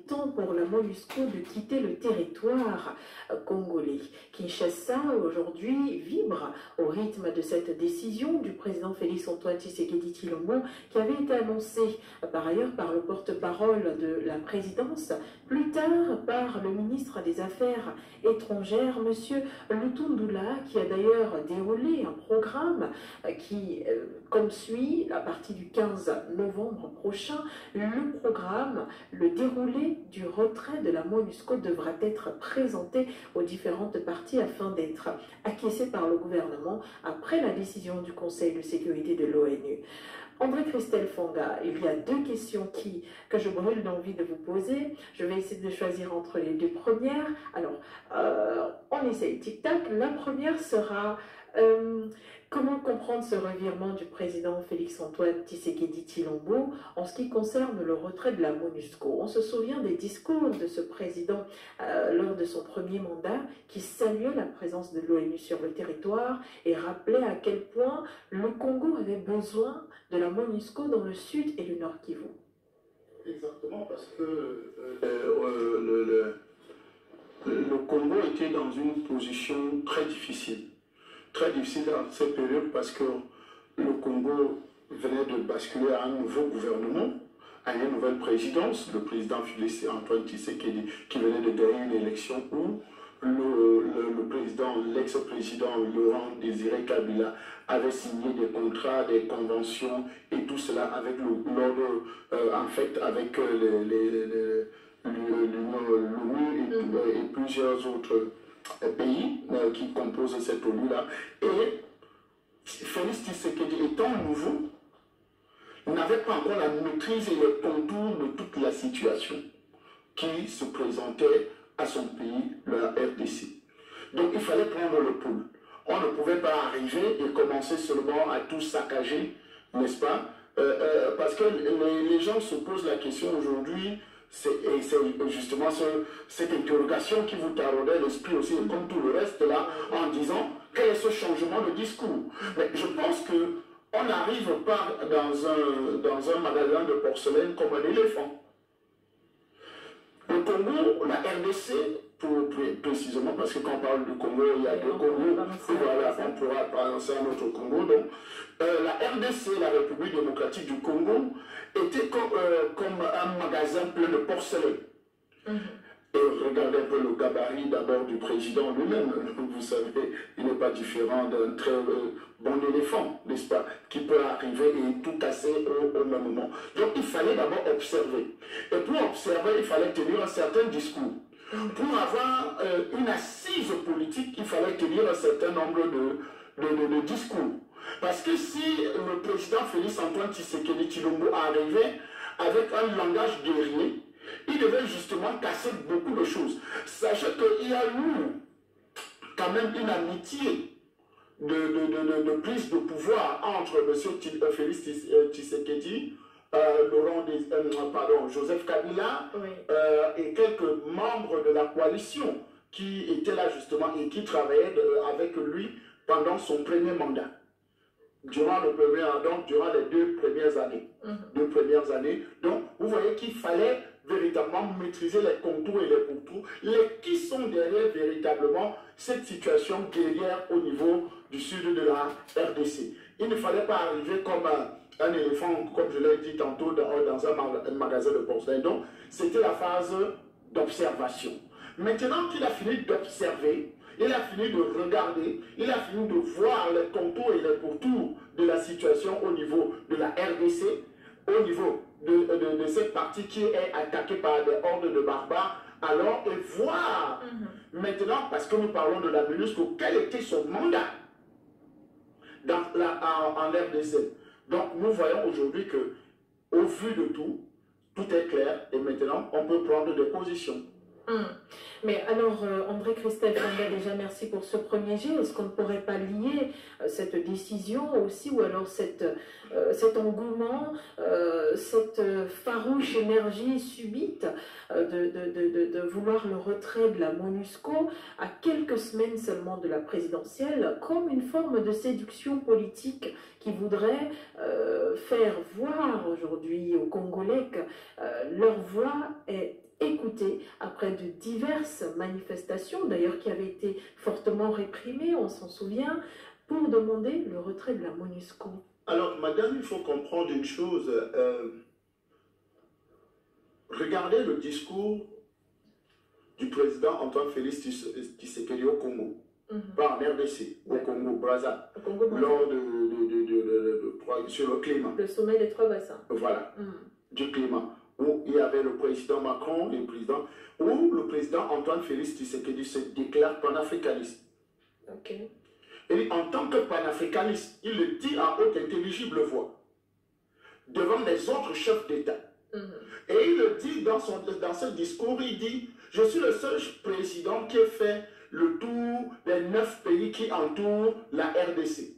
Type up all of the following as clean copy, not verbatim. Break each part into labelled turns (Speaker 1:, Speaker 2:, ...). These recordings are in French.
Speaker 1: temps pour la MONUSCO de quitter le territoire congolais. Kinshasa, aujourd'hui, vibre au rythme de cette décision du président Félix-Antoine Tshisekedi Tshilombo, qui avait été annoncée par ailleurs par le porte-parole de la présidence, plus tard par le ministre des Affaires étrangères, M. Lutundula, qui a d'ailleurs déroulé un programme qui, comme suit, à partir du 15 novembre prochain, le programme, le déroulé du retrait de la MONUSCO devra être présenté aux différentes parties afin d'être acquiescé par le gouvernement après la décision du Conseil de sécurité de l'ONU. André-Christelle Fonga, il y a deux questions que je brûle d'envie de vous poser. Je vais essayer de choisir entre les deux premières. Alors, on essaye tic-tac. La première sera comment comprendre ce revirement du président Félix-Antoine Tshisekedi Tshilombo en ce qui concerne le retrait de la MONUSCO. On se souvient des discours de ce président lors de son premier mandat qui saluait la présence de l'ONU sur le territoire et rappelait à quel point le Congo avait besoin de la MONUSCO dans le sud et le nord Kivu.
Speaker 2: Exactement, parce que le Congo était dans une position très difficile dans cette période parce que le Congo venait de basculer à un nouveau gouvernement, à une nouvelle présidence, le président Félix-Antoine Tshisekedi qui venait de gagner une élection où l'ex-président Laurent Désiré Kabila avait signé des contrats, des conventions et tout cela avec l'ONU et plusieurs autres pays qui composent cette ONU-là. Et Félix Tshisekedi étant nouveau, n'avait pas encore la maîtrise et le contour de toute la situation qui se présentait à son pays, la RDC. Donc il fallait prendre le pouls. On ne pouvait pas arriver et commencer seulement à tout saccager, n'est-ce pas? Parce que les gens se posent la question aujourd'hui, c'est justement cette interrogation qui vous taraudait l'esprit aussi, comme tout le reste là, en disant quel est ce changement de discours. Mais je pense qu'on n'arrive pas dans un magasin de porcelaine comme un éléphant. Le Congo, la RDC, précisément, parce que quand on parle du Congo, il y a deux Congos, voilà, on pourra prononcer un autre Congo. Donc, la RDC, la République démocratique du Congo, était comme un magasin plein de porcelaine. Et regardez un peu le gabarit d'abord du président lui-même. Vous savez, il n'est pas différent d'un très bon éléphant, n'est-ce pas, qui peut arriver et tout casser au même moment. Donc il fallait d'abord observer. Et pour observer, il fallait tenir un certain discours. Pour avoir une assise politique, il fallait tenir un certain nombre de discours. Parce que si le président Félix-Antoine Tshisekedi Tshilombo arrivait avec un langage guerrier, il devait justement casser beaucoup de choses. Sachez qu'il y a eu quand même une amitié de prise de pouvoir entre M. Félix Tshisekedi, Joseph Kabila, oui, et quelques membres de la coalition qui étaient là justement et qui travaillaient avec lui pendant son premier mandat. Durant les 2 premières années. Donc, vous voyez qu'il fallait véritablement maîtriser les contours et les pourtours, qui sont derrière véritablement cette situation guerrière au niveau du sud de la RDC. Il ne fallait pas arriver comme un éléphant, comme je l'ai dit tantôt, dans un magasin de porcelaine. Donc, c'était la phase d'observation. Maintenant qu'il a fini d'observer, il a fini de regarder, il a fini de voir les contours et les pourtours de la situation au niveau de la RDC, au niveau de cette partie qui est attaquée par des hordes de barbares, alors et voir maintenant, parce que nous parlons de la MONUSCO, quel était son mandat en RDC. Donc nous voyons aujourd'hui que, au vu de tout, tout est clair et maintenant on peut prendre des positions.
Speaker 1: Mais alors, André-Christelle Fonga, déjà merci pour ce premier jet. Est-ce qu'on ne pourrait pas lier cette décision aussi, ou alors cet engouement, cette farouche énergie subite de vouloir le retrait de la MONUSCO à quelques semaines seulement de la présidentielle, comme une forme de séduction politique qui voudrait faire voir aujourd'hui aux Congolais que leur voix est écoutée après de diverses manifestations, d'ailleurs qui avaient été fortement réprimées, on s'en souvient, pour demander le retrait de la MONUSCO.
Speaker 2: Alors, madame, il faut comprendre une chose. Regardez le discours du président Antoine Félix Tshisekedi au Congo, pas en RDC, au Congo, Brazza, lors sur le climat.
Speaker 1: Le sommet des 3 bassins.
Speaker 2: Voilà, du climat, où il y avait le président Macron et où le président Antoine Félix Tshisekedi se déclare panafricaniste.
Speaker 1: Ok.
Speaker 2: Et en tant que panafricaniste, il le dit à haute intelligible voix, devant les autres chefs d'État. Et il le dit dans ce discours, il dit, je suis le seul président qui ait fait le tour des 9 pays qui entourent la RDC.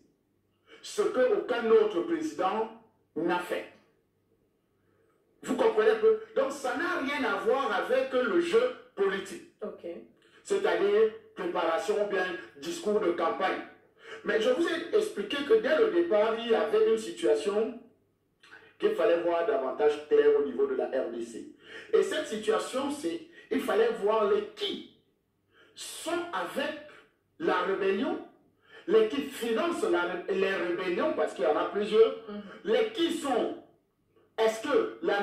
Speaker 2: Ce qu'aucun autre président n'a fait. Vous comprenez un peu? Donc ça n'a rien à voir avec le jeu politique.
Speaker 1: Okay.
Speaker 2: C'est-à-dire préparation ou bien discours de campagne. Mais je vous ai expliqué que dès le départ, il y avait une situation qu'il fallait voir davantage clair au niveau de la RDC. Et cette situation, c'est il fallait voir les qui sont avec la rébellion, les qui financent les rébellions, parce qu'il y en a plusieurs, les qui sont, est-ce que la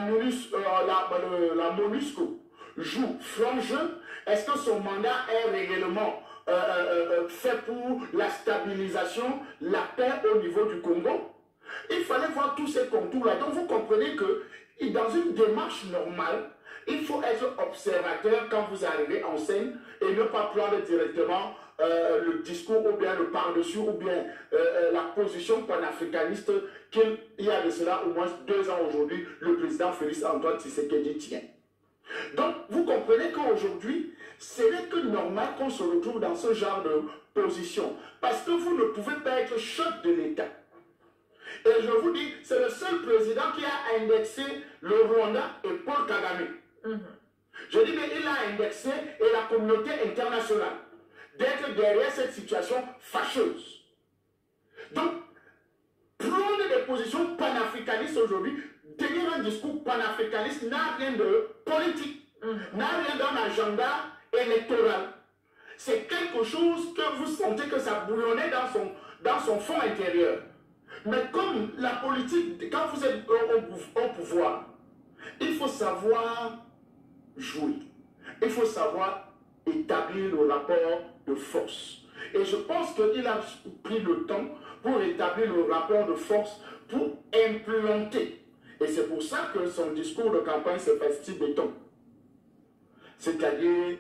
Speaker 2: MONUSCO joue franc jeu, est-ce que son mandat est réellement fait pour la stabilisation, la paix au niveau du Congo? Il fallait voir tous ces contours-là. Donc vous comprenez que dans une démarche normale, il faut être observateur quand vous arrivez en scène et ne pas prendre directement le discours ou bien le par-dessus ou bien la position panafricaniste qu'il y a de cela au moins 2 ans aujourd'hui, le président Félix Antoine Tshisekedi tient. Donc vous comprenez qu'aujourd'hui, ce n'est que normal qu'on se retrouve dans ce genre de position parce que vous ne pouvez pas être chef de l'État. Et je vous dis, c'est le seul président qui a indexé le Rwanda et Paul Kagame. Je dis, mais il a indexé et la communauté internationale d'être derrière cette situation fâcheuse. Donc, prendre des positions panafricanistes aujourd'hui, tenir un discours panafricaniste n'a rien de politique, n'a rien d'un agenda électoral. C'est quelque chose que vous sentez que ça bouillonnait dans son fond intérieur. Mais comme la politique, quand vous êtes au pouvoir, il faut savoir jouer. Il faut savoir établir le rapport de force. Et je pense qu'il a pris le temps pour établir le rapport de force, pour implanter. Et c'est pour ça que son discours de campagne se fait béton. C'est-à-dire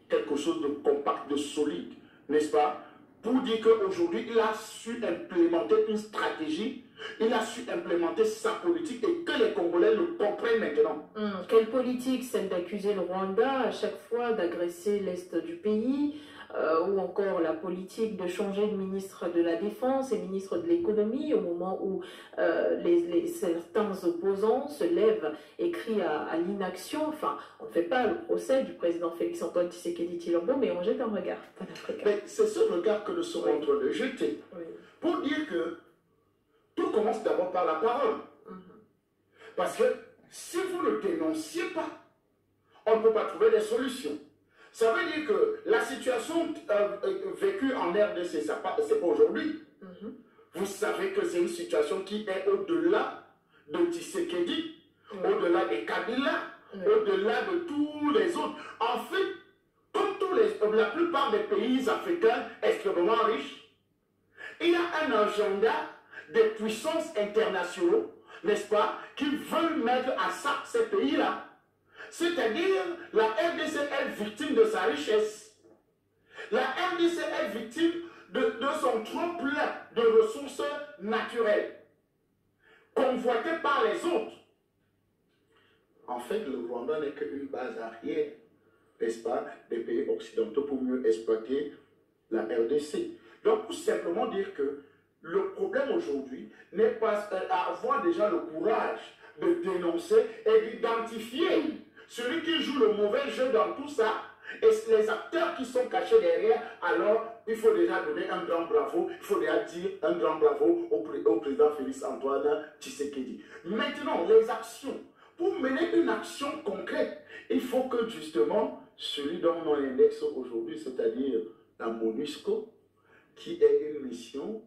Speaker 2: quelque chose de compact, de solide, n'est-ce pas? Pour dire qu'aujourd'hui, il a su implémenter une stratégie, il a su implémenter sa politique et que les Congolais le comprennent maintenant.
Speaker 1: Quelle politique? Celle d'accuser le Rwanda à chaque fois d'agresser l'Est du pays, ou encore la politique de changer de ministre de la Défense et ministre de l'économie au moment où certains opposants se lèvent et crient à l'inaction. Enfin, on ne fait pas le procès du président Félix Antoine Tshisekedi Tshilombo, mais on jette un regard panafricain.
Speaker 2: Mais c'est ce regard que nous sommes en train de jeter. Pour dire que tout commence d'abord par la parole. Parce que si vous ne dénonciez pas, on ne peut pas trouver des solutions. Ça veut dire que la situation vécue en RDC, ce n'est pas aujourd'hui. Vous savez que c'est une situation qui est au-delà de Tshisekedi, au-delà des Kabila, au-delà de tous les autres. En fait, comme la plupart des pays africains extrêmement riches, il y a un agenda des puissances internationales, n'est-ce pas, qui veulent mettre à sac ces pays-là. C'est-à-dire, la RDC est victime de sa richesse. La RDC est victime de son trop plein de ressources naturelles, convoitées par les autres. En fait, le Rwanda n'est qu'une base arrière, n'est-ce pas, des pays occidentaux pour mieux exploiter la RDC. Donc, pour simplement dire que le problème aujourd'hui n'est pas avoir déjà le courage de dénoncer et d'identifier celui qui joue le mauvais jeu dans tout ça, et les acteurs qui sont cachés derrière, alors il faut déjà donner un grand bravo, il faut déjà dire un grand bravo au président Félix Antoine Tshisekedi. Maintenant, les actions pour mener une action concrète, il faut que justement, celui dont on indexe aujourd'hui, c'est-à-dire la MONUSCO, qui est une mission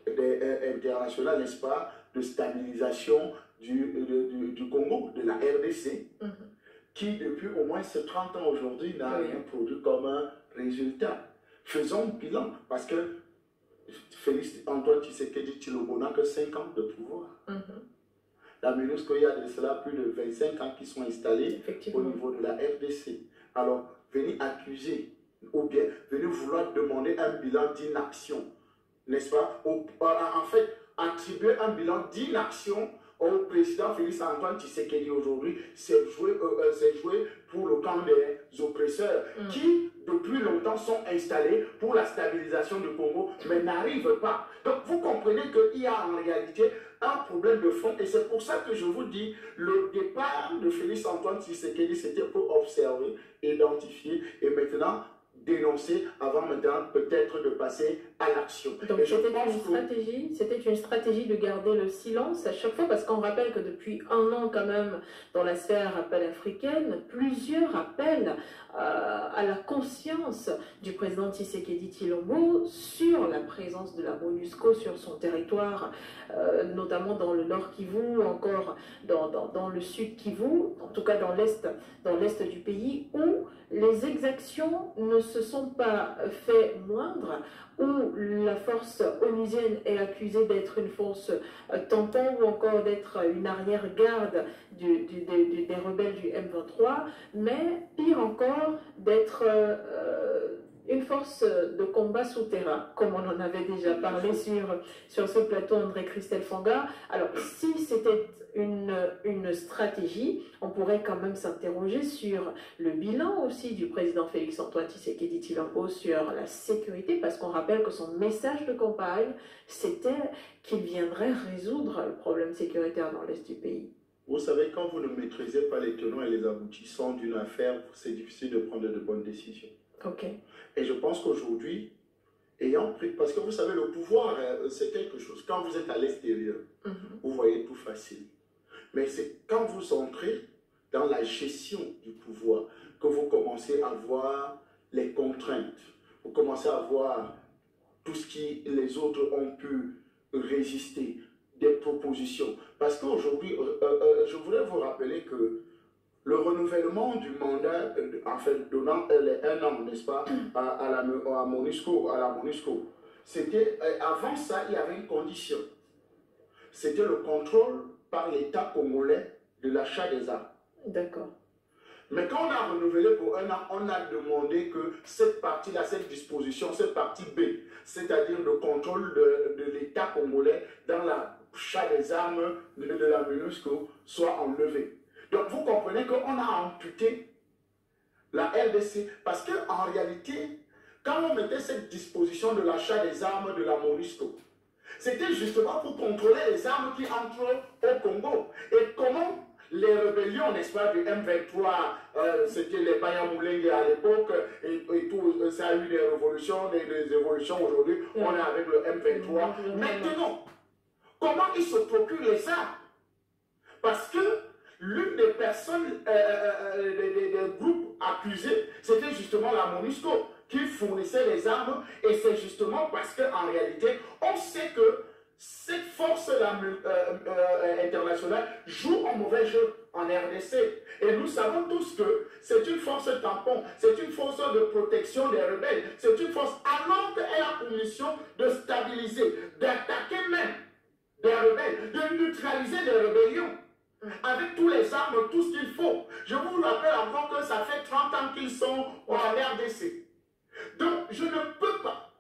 Speaker 2: internationale, n'est-ce pas, de stabilisation du Congo, de la RDC, qui depuis au moins 30 ans aujourd'hui n'a rien produit comme un résultat. Faisons un bilan, parce que Félix Antoine Tshisekedi Tshilombo n'a que 5 ans de pouvoir. La MONUSCO, il y a de cela plus de 25 ans qui sont installés au niveau de la RDC. Alors, venir accuser, ou bien venir vouloir demander un bilan d'inaction, n'est-ce pas? En fait, attribuer un bilan d'inaction au président Félix Antoine Tshisekedi aujourd'hui, c'est jouer pour le camp des oppresseurs qui, depuis longtemps, sont installés pour la stabilisation du Congo, mais n'arrivent pas. Donc, vous comprenez qu'il y a en réalité un problème de fond, et c'est pour ça que je vous dis, le départ de Félix Antoine Tshisekedi, c'était pour observer, identifier, et maintenant, dénoncer avant maintenant peut-être de passer à l'action.
Speaker 1: Donc c'était une stratégie de garder le silence à chaque fois, parce qu'on rappelle que depuis un an quand même dans la sphère panafricaine, plusieurs appellent à la conscience du président Tshisekedi Tshilombo sur la présence de la MONUSCO sur son territoire, notamment dans le nord Kivu, encore dans le sud Kivu, en tout cas dans l'est du pays, où les exactions ne se sont pas fait moindres, où la force onusienne est accusée d'être une force tampon ou encore d'être une arrière-garde des rebelles du M23, mais pire encore, d'être une force de combat souterrain, comme on en avait déjà parlé sur ce plateau, André Christelle Fanga. Alors, si c'était une stratégie, on pourrait quand même s'interroger sur le bilan aussi du président Félix Antoine Tshisekedi Tshilombo sur la sécurité, parce qu'on rappelle que son message de campagne, c'était qu'il viendrait résoudre le problème sécuritaire dans l'est du pays.
Speaker 2: Vous savez, quand vous ne maîtrisez pas les tenants et les aboutissants d'une affaire, c'est difficile de prendre de bonnes décisions.
Speaker 1: Ok.
Speaker 2: Et je pense qu'aujourd'hui, ayant pris, parce que vous savez, le pouvoir, c'est quelque chose. Quand vous êtes à l'extérieur, vous voyez tout facile. Mais c'est quand vous entrez dans la gestion du pouvoir que vous commencez à voir les contraintes. Vous commencez à voir tout ce qui les autres ont pu résister, des propositions. Parce qu'aujourd'hui, je voudrais vous rappeler que le renouvellement du mandat, en fait, donnant un an, n'est-ce pas, à la MONUSCO, c'était, avant ça, il y avait une condition. C'était le contrôle par l'État congolais de l'achat des armes.
Speaker 1: D'accord.
Speaker 2: Mais quand on a renouvelé pour un an, on a demandé que cette partie-là, cette disposition, cette partie B, c'est-à-dire le contrôle de l'État congolais dans l'achat des armes de la MONUSCO, soit enlevée. Donc vous comprenez qu'on a amputé la RDC parce qu'en réalité, quand on mettait cette disposition de l'achat des armes de la MONUSCO, c'était justement pour contrôler les armes qui entrent au Congo. Et comment les rébellions, n'est-ce pas, du M23, c'était les Banyamulenge à l'époque, et tout, ça a eu des révolutions, des évolutions aujourd'hui, on est avec le M23. Maintenant, comment ils se procurent les armes? Parce que l'une des personnes, des groupes accusés, c'était justement la MONUSCO qui fournissait les armes, et c'est justement parce qu'en réalité, on sait que cette force-là internationale joue un mauvais jeu en RDC. Et nous savons tous que c'est une force tampon, c'est une force de protection des rebelles, c'est une force alors qu'elle a pour mission de stabiliser, d'attaquer même des rebelles, de neutraliser des rébellions. Avec tous les armes, tout ce qu'il faut. Je vous rappelle encore que ça fait 30 ans qu'ils sont en RDC. Donc, je ne peux pas,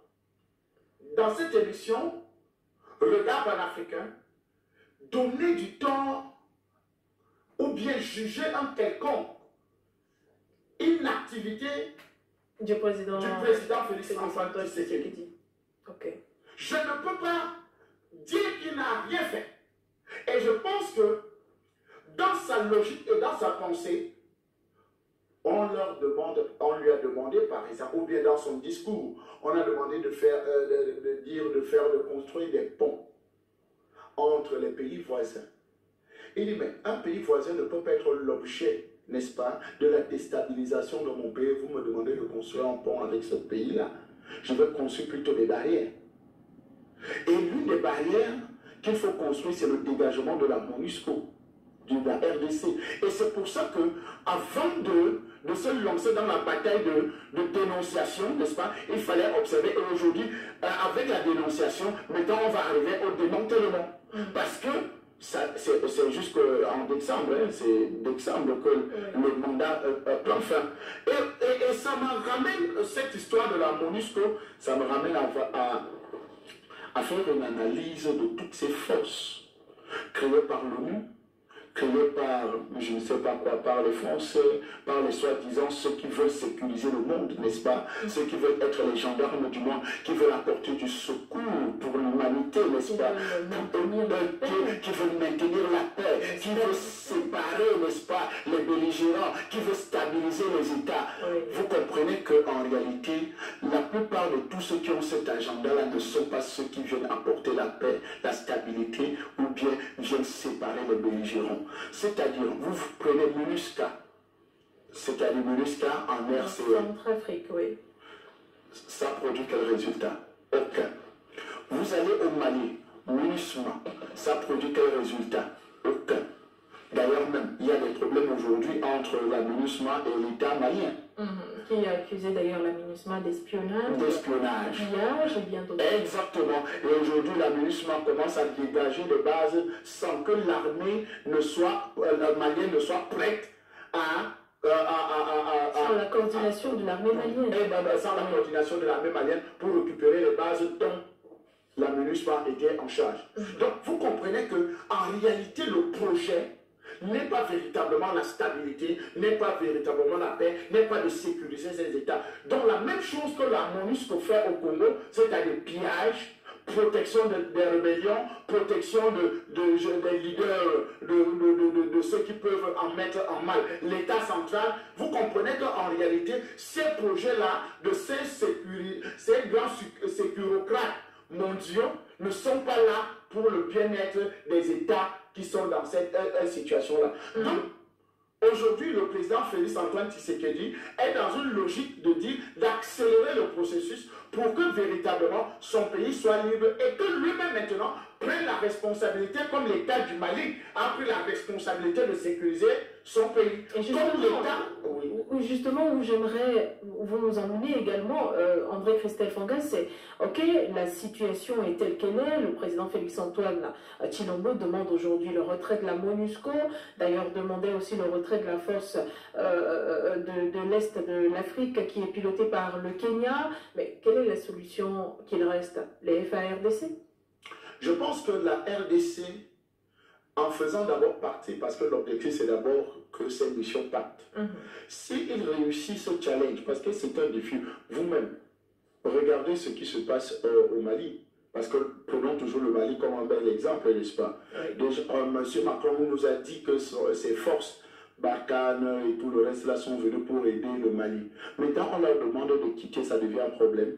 Speaker 2: dans cette émission, Regard panafricain, donner du temps ou bien juger un quelconque inactivité
Speaker 1: du président
Speaker 2: Félix Antoine Tshisekedi.
Speaker 1: Okay.
Speaker 2: Je ne peux pas dire qu'il n'a rien fait. Et je pense que dans sa logique et dans sa pensée, on lui a demandé, par exemple, ou bien dans son discours, on a demandé de construire des ponts entre les pays voisins. Il dit, mais un pays voisin ne peut pas être l'objet, n'est-ce pas, de la déstabilisation de mon pays. Vous me demandez de construire un pont avec ce pays-là. Je veux construire plutôt des barrières. Et l'une des barrières qu'il faut construire, c'est le dégagement de la MONUSCO, de la RDC. Et c'est pour ça que, avant de se lancer dans la bataille de dénonciation, n'est-ce pas, il fallait observer. Et aujourd'hui, avec la dénonciation, maintenant on va arriver au démantèlement. Parce que c'est jusqu'en décembre, hein, c'est décembre que le mandat prend fin. Et ça me ramène, cette histoire de la MONUSCO, ça me ramène à faire une analyse de toutes ces forces créées par l'ONU, créées par, je ne sais pas quoi, par les Français, par les soi-disant ceux qui veulent sécuriser le monde, n'est-ce pas? Ceux qui veulent être les gendarmes du monde, qui veulent apporter du secours pour l'humanité, n'est-ce pas? Qui veulent maintenir la paix, qui veulent séparer, n'est-ce pas, les belligérants, qui veulent stabiliser les États. Vous comprenez qu'en réalité, la plupart de tous ceux qui ont cet agenda-là ne sont pas ceux qui viennent apporter la paix, la stabilité, ou bien viennent séparer les belligérants. C'est-à-dire, vous prenez MINUSCA, c'est-à-dire MINUSCA en RCE.
Speaker 1: Centrafrique, oui.
Speaker 2: Ça produit quel résultat? Aucun. Vous allez au Mali, MINUSMA, ça produit quel résultat? Aucun. D'ailleurs même, il y a des problèmes aujourd'hui entre la MINUSMA et l'État malien.
Speaker 1: Qui a accusé d'ailleurs la MINUSMA d'espionnage. Pillage et bien d'autres.
Speaker 2: Exactement. Et aujourd'hui, la MINUSMA commence à dégager des bases sans que l'armée ne soit, la malienne ne soit prête
Speaker 1: sans la coordination de l'armée malienne.
Speaker 2: Sans la coordination de l'armée malienne pour récupérer les bases dont la MINUSMA était en charge. Donc, vous comprenez que en réalité, le projet n'est pas véritablement la stabilité, n'est pas véritablement la paix, n'est pas de sécuriser ces États. Donc la même chose que la MONUSCO fait au Congo, c'est-à-dire pillage, protection des rébellions, protection des leaders, de ceux qui peuvent en mettre en mal l'État central. Vous comprenez qu'en réalité, ces projets-là, de ces grands sécurocrates mondiaux, ne sont pas là pour le bien-être des États qui sont dans cette situation-là. Donc, aujourd'hui, le président Félix Antoine Tshisekedi est dans une logique de dire d'accélérer le processus pour que véritablement son pays soit libre et que lui-même maintenant prenne la responsabilité, comme l'État du Mali a pris la responsabilité de sécuriser son pays.
Speaker 1: Et justement, où j'aimerais vous nous emmener également, André Christophe Fangas, c'est ok, la situation est telle qu'elle est. Le président Félix Antoine Tshilombo demande aujourd'hui le retrait de la MONUSCO, d'ailleurs demandait aussi le retrait de la force de l'Est de l'Afrique qui est pilotée par le Kenya. Mais quelle est la solution qu'il reste? Les FARDC?
Speaker 2: Je pense que la RDC, en faisant d'abord partie, parce que l'objectif c'est d'abord que ces missions partent. S'ils réussissent ce challenge, parce que c'est un défi, vous-même, regardez ce qui se passe au Mali. Parce que prenons toujours le Mali comme un bel exemple, n'est-ce pas? Déjà, M. Macron nous a dit que ses forces, Barkhane et tout le reste là sont venus pour aider le Mali. Maintenant, on leur demande de quitter, ça devient un problème.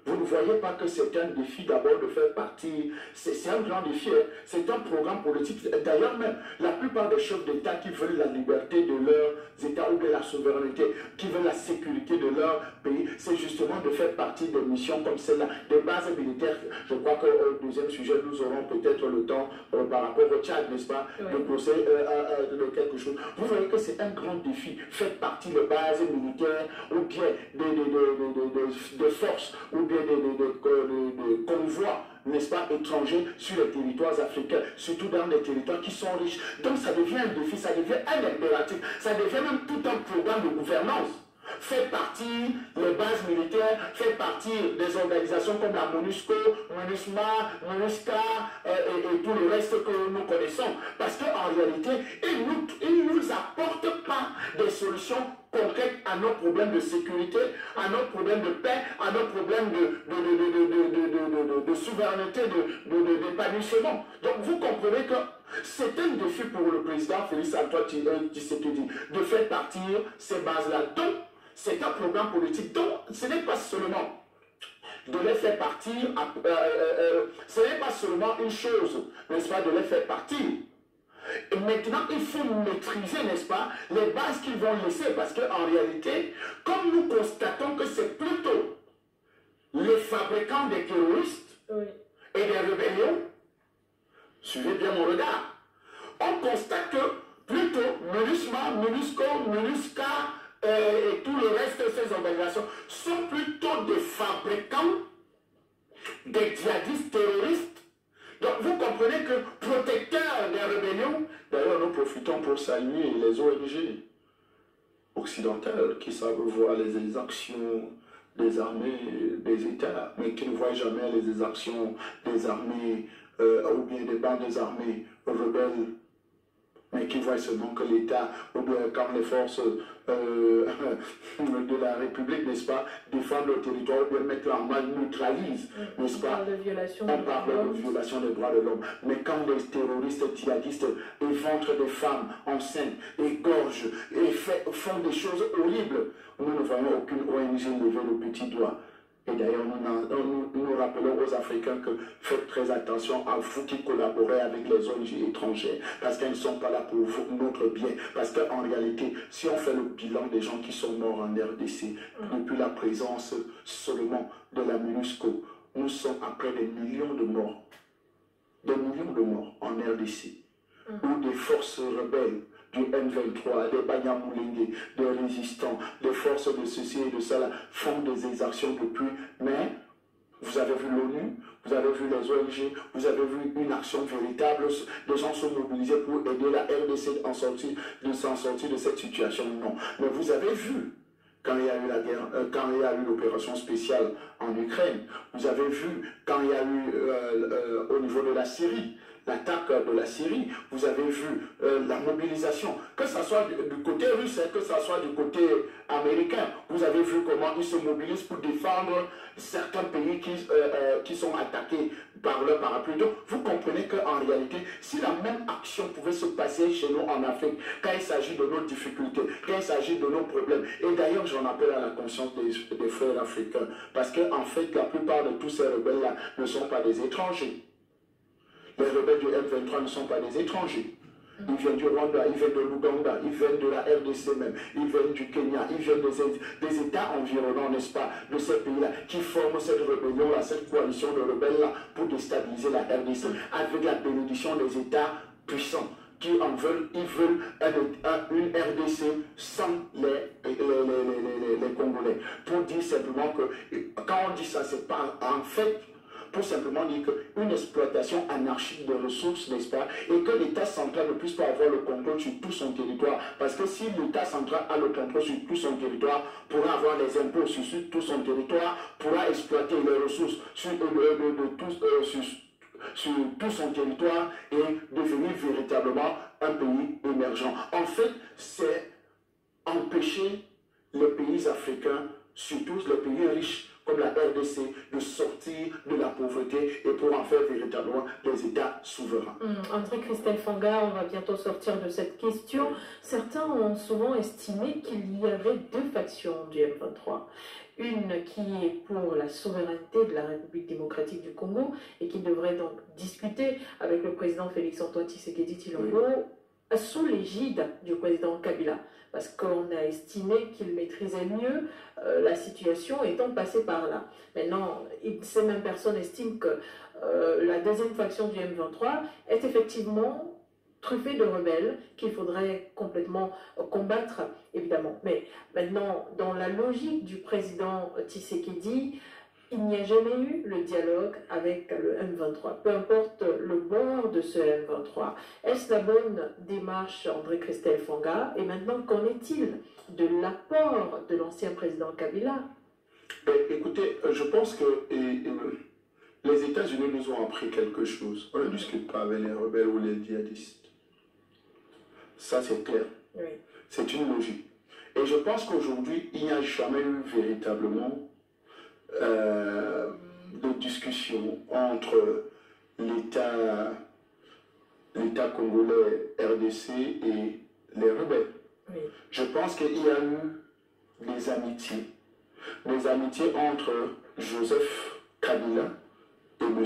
Speaker 2: Vous ne voyez pas que c'est un défi d'abord de faire partie, c'est un grand défi, hein. C'est un programme politique. D'ailleurs même, la plupart des chefs d'État qui veulent la liberté de leurs États ou bien la souveraineté, qui veulent la sécurité de leur pays, c'est justement de faire partie de missions comme celle-là, des bases militaires. Je crois qu'au deuxième sujet, nous aurons peut-être le temps par rapport au Tchad, n'est-ce pas, de procès de quelque chose. Vous voyez que c'est un grand défi, faire partie de bases militaires ou bien de forces, ou bien de convois, n'est-ce pas, étrangers sur les territoires africains, surtout dans les territoires qui sont riches. Donc ça devient un défi, ça devient un impératif, ça devient même tout un programme de gouvernance. Fait partie des bases militaires, fait partie des organisations comme la MONUSCO, MINUSMA, MINUSCA et tout le reste que nous connaissons. Parce qu'en réalité, ils ne nous apportent pas des solutions concrètes à nos problèmes de sécurité, à nos problèmes de paix, à nos problèmes de souveraineté, d'épanouissement. Donc vous comprenez que c'est un défi pour le président Félix Antoine Tshisekedi de faire partir ces bases-là. Donc, c'est un programme politique. Donc, ce n'est pas seulement de les faire partir, ce n'est pas seulement une chose, n'est-ce pas, de les faire partir. Et maintenant, il faut maîtriser, n'est-ce pas, les bases qu'ils vont laisser. Parce qu'en réalité, comme nous constatons que c'est plutôt les fabricants des terroristes et des rébellions, suivez bien mon regard, on constate que plutôt MINUSMA, MINUSCO, MINUSCA et tout le reste de ces organisations sont plutôt des fabricants des djihadistes terroristes. Donc vous comprenez que protecteurs des rébellions, d'ailleurs nous profitons pour saluer les ONG occidentales qui savent voir les actions des armées des États, mais qui ne voient jamais les actions des armées ou bien des bandes des armées rebelles, mais qui voient seulement que l'État, ou bien quand les forces de la République, n'est-ce pas, défendent le territoire, ou bien mettent en mal, neutralisent, n'est-ce pas, on parle de violation des droits de l'homme. Mais quand les terroristes djihadistes éventrent des femmes enceintes, égorgent et font des choses horribles, nous ne voyons aucune ONG lever le petit doigt. Et d'ailleurs, nous rappelons aux Africains que faites très attention à vous qui collaborez avec les ONG étrangères, parce qu'elles ne sont pas là pour notre bien. Parce qu'en réalité, si on fait le bilan des gens qui sont morts en RDC, depuis la présence seulement de la MINUSCO, nous sommes à près des millions de morts. Des millions de morts en RDC, où des forces rebelles du M23, des Banyamulenge, des résistants, des forces de ceci et de cela font des exactions depuis. Mais vous avez vu l'ONU, vous avez vu les ONG, vous avez vu une action véritable, des gens sont mobilisés pour aider la RDC à s'en sortir de cette situation. Non. Mais vous avez vu quand il y a eu la guerre, quand il y a eu l'opération spéciale en Ukraine, vous avez vu quand il y a eu au niveau de la Syrie, l'attaque de la Syrie, vous avez vu la mobilisation, que ce soit du côté russe, que ce soit du côté américain, vous avez vu comment ils se mobilisent pour défendre certains pays qui sont attaqués par leur parapluie. Donc vous comprenez qu'en réalité, si la même action pouvait se passer chez nous en Afrique, quand il s'agit de nos difficultés, quand il s'agit de nos problèmes, et d'ailleurs j'en appelle à la conscience des frères africains, parce qu'en fait la plupart de tous ces rebelles-là ne sont pas des étrangers. Les rebelles du M23 ne sont pas des étrangers. Ils viennent du Rwanda, ils viennent de l'Ouganda, ils viennent de la RDC même, ils viennent du Kenya, ils viennent des États environnants, n'est-ce pas, de ces pays-là, qui forment cette rébellion-là, cette coalition de rebelles-là, pour déstabiliser la RDC, avec la bénédiction des États puissants, qui en veulent, ils veulent une RDC sans les Congolais. Pour dire simplement que, quand on dit ça, c'est pas en fait, pour simplement dire qu'une exploitation anarchique de ressources, n'est-ce pas, et que l'État central ne puisse pas avoir le contrôle sur tout son territoire. Parce que si l'État central a le contrôle sur tout son territoire, pourra avoir les impôts sur tout son territoire, pourra exploiter les ressources sur tout son territoire et devenir véritablement un pays émergent. En fait, c'est empêcher les pays africains, surtout les pays riches, comme la RDC, de sortir de la pauvreté et pour en faire véritablement des États souverains.
Speaker 1: André-Christelle Fanga, on va bientôt sortir de cette question. Certains ont souvent estimé qu'il y avait deux factions du M23. Une qui est pour la souveraineté de la République démocratique du Congo et qui devrait donc discuter avec le président Félix-Antoine Tshisekedi Tshilombo sous l'égide du président Kabila. Parce qu'on a estimé qu'il maîtrisait mieux la situation étant passé par là. Maintenant, ces mêmes personnes estiment que la deuxième faction du M23 est effectivement truffée de rebelles qu'il faudrait complètement combattre, évidemment. Mais maintenant, dans la logique du président Tshisekedi, il n'y a jamais eu le dialogue avec le M23, peu importe le bord de ce M23. Est-ce la bonne démarche, André-Christelle Fanga? Et maintenant, qu'en est-il de l'apport de l'ancien président Kabila?
Speaker 2: Écoutez, je pense que les États-Unis nous ont appris quelque chose. On ne discute pas avec les rebelles ou les djihadistes. Ça, c'est clair.
Speaker 1: Oui.
Speaker 2: C'est une logique. Et je pense qu'aujourd'hui, il n'y a jamais eu véritablement de discussion entre l'État congolais, RDC et les rebelles.
Speaker 1: Oui.
Speaker 2: Je pense qu'il y a eu des amitiés entre Joseph Kabila et M.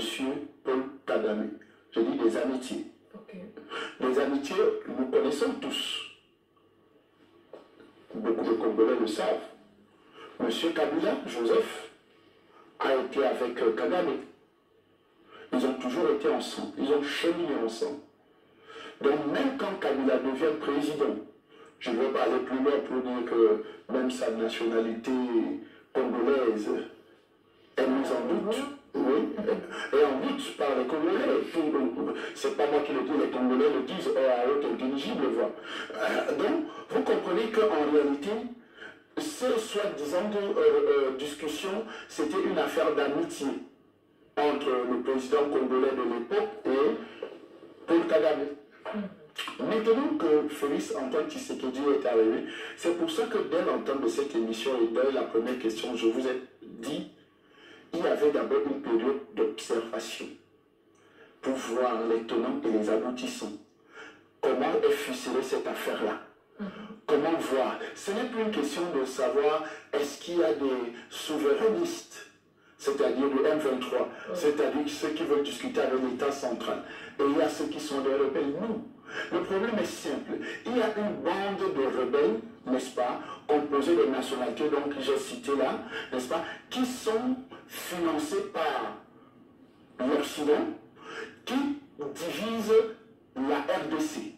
Speaker 2: Paul Kagame. Je dis des amitiés.
Speaker 1: Okay.
Speaker 2: Des amitiés, nous connaissons tous. Beaucoup de Congolais le savent. Monsieur Kabila, Joseph, a été avec Kagame. Ils ont toujours été ensemble. Ils ont cheminé ensemble. Donc même quand Kabila devient président, je ne veux pas aller plus loin pour dire que même sa nationalité congolaise est mise en doute. Oui, et en doute par les Congolais. C'est pas moi qui le dis, les Congolais le disent à haute intelligible voix. Donc, vous comprenez qu'en réalité, ces soi-disant discussions, c'était une affaire d'amitié entre le président congolais de l'époque et Paul Kagame. Maintenant que Félix Antoine Tshisekedi est arrivé, c'est pour ça que dès l'entente de cette émission et dès la première question, je vous ai dit, il y avait d'abord une période d'observation pour voir les tenants et les aboutissants. Comment est ficelée cette affaire-là? Comment voir? Ce n'est plus une question de savoir est-ce qu'il y a des souverainistes, c'est-à-dire le M23, c'est-à-dire ceux qui veulent discuter avec l'État central. Et il y a ceux qui sont des rebelles. Non. Le problème est simple. Il y a une bande de rebelles, n'est-ce pas, composée de nationalités, donc j'ai cité là, n'est-ce pas, qui sont financés par l'Occident, qui divisent la RDC,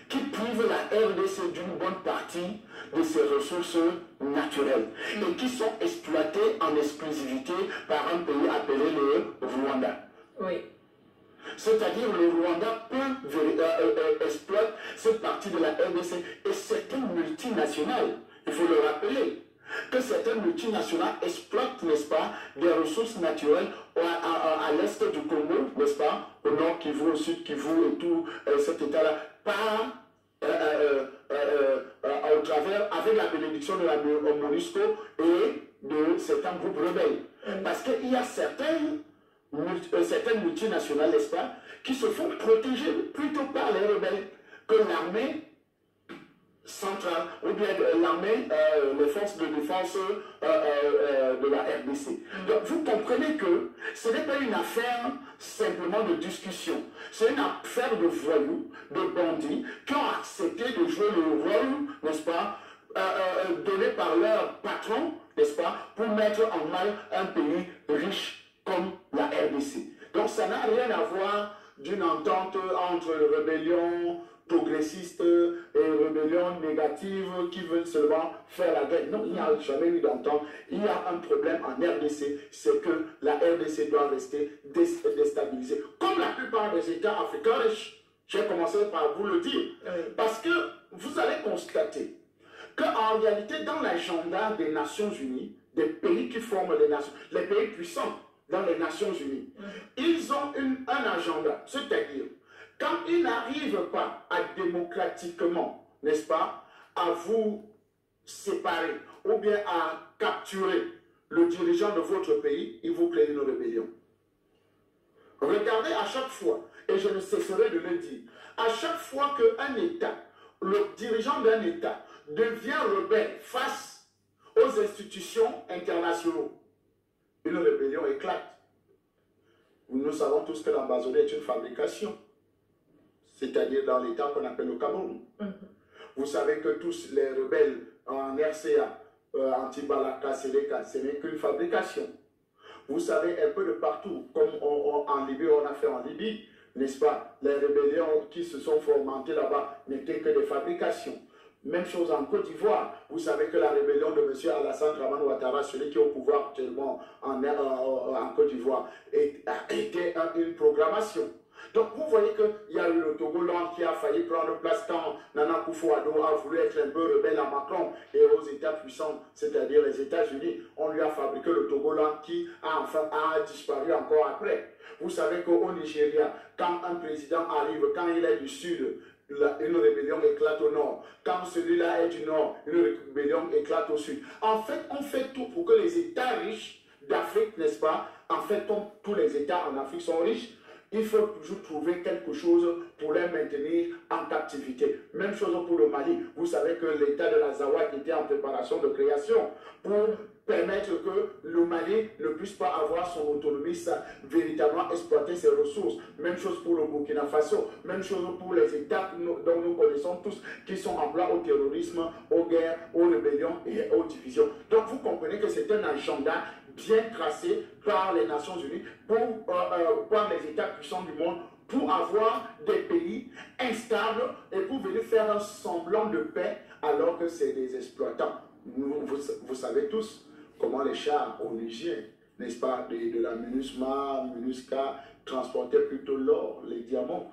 Speaker 2: qui privent la RDC d'une bonne partie de ses ressources naturelles et qui sont exploités en exclusivité par un pays appelé le Rwanda.
Speaker 1: Oui.
Speaker 2: C'est-à-dire le Rwanda exploite cette partie de la RDC et certaines multinationales, il faut le rappeler, que certaines multinationales exploitent, n'est-ce pas, des ressources naturelles à l'est du Congo, n'est-ce pas, au nord Kivu, au sud Kivu et tout cet état-là, au travers, avec la bénédiction de la MONUSCO et de certains groupes rebelles. Parce qu'il y a certaines multinationales, n'est-ce pas, qui se font protéger plutôt par les rebelles que l'armée centrale, ou bien l'armée, les forces de défense de la RDC. Donc vous comprenez que ce n'est pas une affaire simplement de discussion, c'est une affaire de voyous, de bandits qui ont accepté de jouer le rôle, n'est-ce pas, donné par leur patron, n'est-ce pas, pour mettre en mal un pays riche comme la RDC. Donc ça n'a rien à voir d'une entente entre rébellion progressistes et rébellions négatives qui veulent seulement faire la guerre. Non, il n'y a jamais eu d'entente. Il y a un problème en RDC, c'est que la RDC doit rester déstabilisée. Comme la plupart des États africains riches. J'ai commencé par vous le dire. Parce que vous allez constater qu'en réalité, dans l'agenda des Nations Unies, des pays qui forment les nations, les pays puissants dans les Nations Unies, ils ont un agenda, c'est-à-dire quand ils n'arrivent pas à démocratiquement, n'est-ce pas, à vous séparer ou bien à capturer le dirigeant de votre pays, ils vous créent une rébellion. Regardez à chaque fois, et je ne cesserai de le dire, à chaque fois qu'un État, le dirigeant d'un État, devient rebelle face aux institutions internationales, une rébellion éclate. Nous savons tous que l'Amazonie est une fabrication, c'est-à-dire dans l'État qu'on appelle le Cameroun. Vous savez que tous les rebelles en RCA, Anti-Balaka, Seleka, ce n'est qu'une fabrication. Vous savez un peu de partout, comme en Libye, on a fait en Libye, n'est-ce pas? Les rébellions qui se sont fomentées là-bas n'étaient que des fabrications. Même chose en Côte d'Ivoire. Vous savez que la rébellion de M. Alassane Dramane Ouattara, celui qui est au pouvoir actuellement en Côte d'Ivoire, était une programmation. Donc vous voyez qu'il y a eu le Togoland qui a failli prendre place quand Nana Akufo-Addo a voulu être un peu rebelle à Macron et aux États puissants, c'est-à-dire les États-Unis. On lui a fabriqué le Togoland qui a disparu encore après. Vous savez qu'au Nigeria, quand un président arrive, quand il est du sud, une rébellion éclate au nord. Quand celui-là est du nord, une rébellion éclate au sud. En fait, on fait tout pour que les États riches d'Afrique, n'est-ce pas, en fait, tous les États en Afrique sont riches, il faut toujours trouver quelque chose pour les maintenir en captivité. Même chose pour le Mali. Vous savez que l'État de la Zawak était en préparation de création pour permettre que le Mali ne puisse pas avoir son autonomie, véritablement exploiter ses ressources. Même chose pour le Burkina Faso, même chose pour les États dont nous connaissons tous, qui sont en plein au terrorisme, aux guerres, aux rébellions et aux divisions. Donc vous comprenez que c'est un agenda bien tracé par les Nations Unies, par les États puissants du monde, pour avoir des pays instables et pour venir faire un semblant de paix alors que c'est des exploitants. Vous savez tous comment les chars onusiens, n'est-ce pas, de la MINUSCA, transportaient plutôt l'or, les diamants,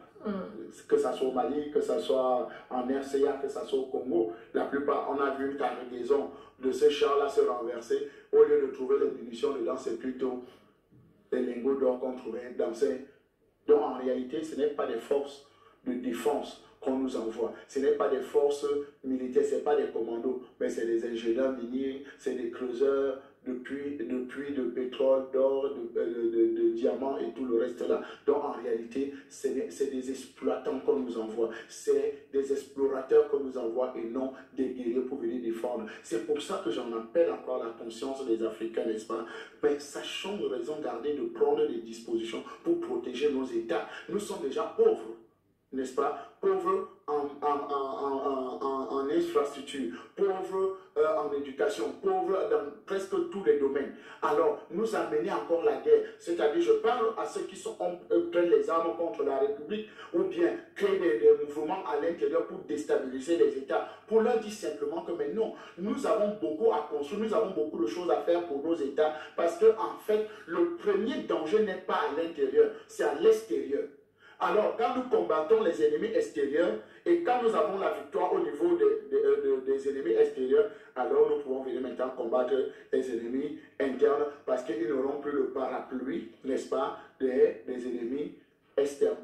Speaker 2: que ce soit au Mali, que ce soit en RCA, que ce soit au Congo. La plupart, on a vu une cargaison de ces chars-là se renverser. Au lieu de trouver les munitions dedans, c'est plutôt les lingots d'or qu'on trouvait dans ces... Donc en réalité, ce n'est pas des forces de défense qu'on nous envoie. Ce n'est pas des forces militaires, ce n'est pas des commandos, mais c'est des ingénieurs miniers, c'est des creuseurs de puits de pétrole, d'or, de diamants et tout le reste là. Donc en réalité, c'est des exploitants qu'on nous envoie, c'est des explorateurs qu'on nous envoie et non des guerriers pour venir défendre. C'est pour ça que j'en appelle encore la conscience des Africains, n'est-ce pas? Mais sachons de raison garder de prendre des dispositions pour protéger nos États. Nous sommes déjà pauvres, n'est-ce pas? Pauvres en infrastructure, pauvres en éducation, pauvres dans presque tous les domaines. Alors, nous amener encore la guerre, c'est-à-dire, je parle à ceux qui prennent les armes contre la République ou bien créent des mouvements à l'intérieur pour déstabiliser les États, pour leur dire simplement que mais non, nous avons beaucoup à construire, nous avons beaucoup de choses à faire pour nos États, parce que en fait, le premier danger n'est pas à l'intérieur, c'est à l'extérieur. Alors, quand nous combattons les ennemis extérieurs et quand nous avons la victoire au niveau des ennemis extérieurs, alors nous pouvons venir maintenant combattre les ennemis internes parce qu'ils n'auront plus le parapluie, n'est-ce pas, des ennemis externes.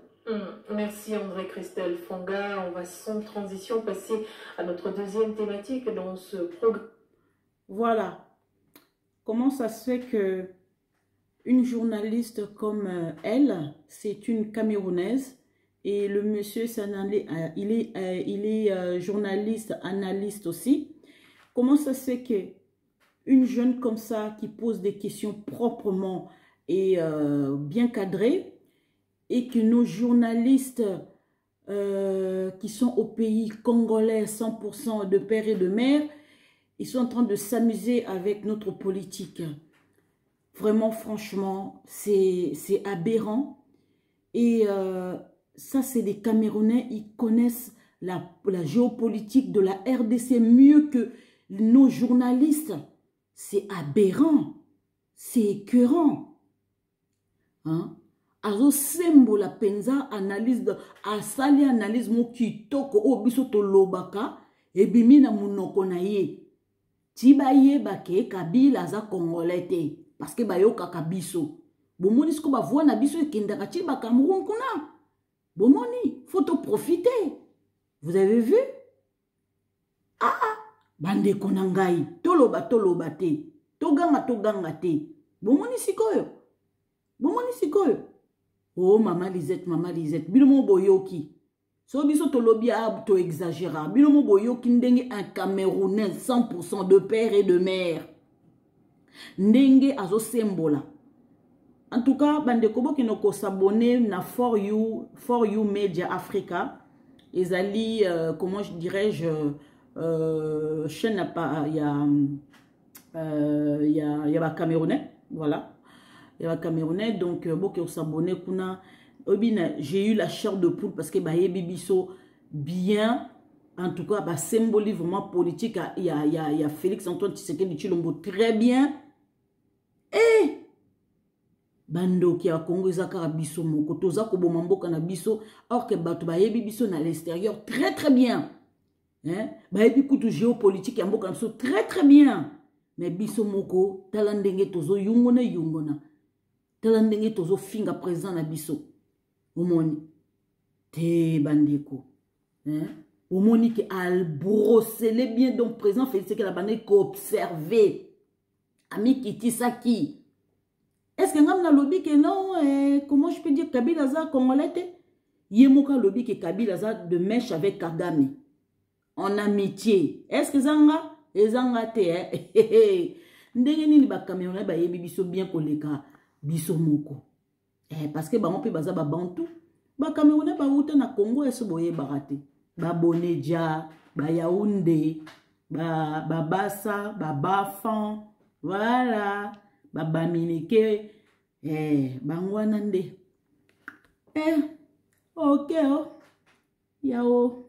Speaker 1: Merci André-Christelle Fonga. On va sans transition passer à notre deuxième thématique dans ce programme.
Speaker 3: Voilà. Comment ça se fait que une journaliste comme elle, c'est une Camerounaise, et le monsieur, il est journaliste, analyste aussi. Comment ça se fait que une jeune comme ça, qui pose des questions proprement et bien cadrées, et que nos journalistes qui sont au pays congolais 100% de père et de mère, ils sont en train de s'amuser avec notre politique. Vraiment, franchement, c'est aberrant. Et ça, c'est des Camerounais, ils connaissent la géopolitique de la RDC mieux que nos journalistes. C'est aberrant. C'est écœurant. Hein? Azo sembo la penza analyse asali analyse mo kitoko obiso to lobaka ebimi na munoko na ye. Tiba ye bake Kabila za Congolais te. Parce que bayoka kabiso. Bomoni sko ba voix na biso ekendaka ti ba Cameroun kuna. Bomoni, faut te profiter. Vous avez vu? Ah, bande konangai, toloba te. Toganga te. Bomoni sikoyo. Bomoni sikoyo. Oh maman Lisette, bilomo boyoki. So biso tolobi to exagéra. Bilomo boyoki ndenge un Camerounais 100% de père et de mère. Ndenge azo sembola. En tout cas, bande kobo qui n'ont s'abonner na For You Media Africa. Ezali, comment je dirais-je, chaîne n'a pas, il y a Camerounais, voilà. Il y a Camerounais, donc bon qui s'abonner kuna. J'ai eu la chair de poule parce que bah bibiso bien. En tout cas, bah, symbole vraiment politique. Il y a Félix Antoine Tshisekedi Tshilombo très bien. Et bando qui a Congo Zakara biso moko toza ko bomamboka na biso or que bato ba yebi biso na l'extérieur très bien. Hein? Ba yebi kutu géopolitique ya mboka biso très bien. Mais biso moko talandenge tozo yungona. Talandenge tozo finga présent na biso. Omoni te bandeko. Hein? Omoni qui a brossé bien donc présent Félix que la bande ko observer. Ami Kiti Saki. Est-ce que ngam na lobby que non, comment je peux dire, Kabila za congolais? Yemoka lobby que Kabila za de mèche avec Kagame. En amitié. Est-ce que zanga? Ezanga te, ndenge nini ba Camerounais ba yebi biso bien koleka biso moko. Parce que bango pe baza ba bantu. Ba Camerounais ba uta na Congo eso boye barate. Ba Boneja, ba Yaoundé, ba Bassa, ba Bafan, voilà, ba Bamineke, bangwana nde. Ok, oh. Yao.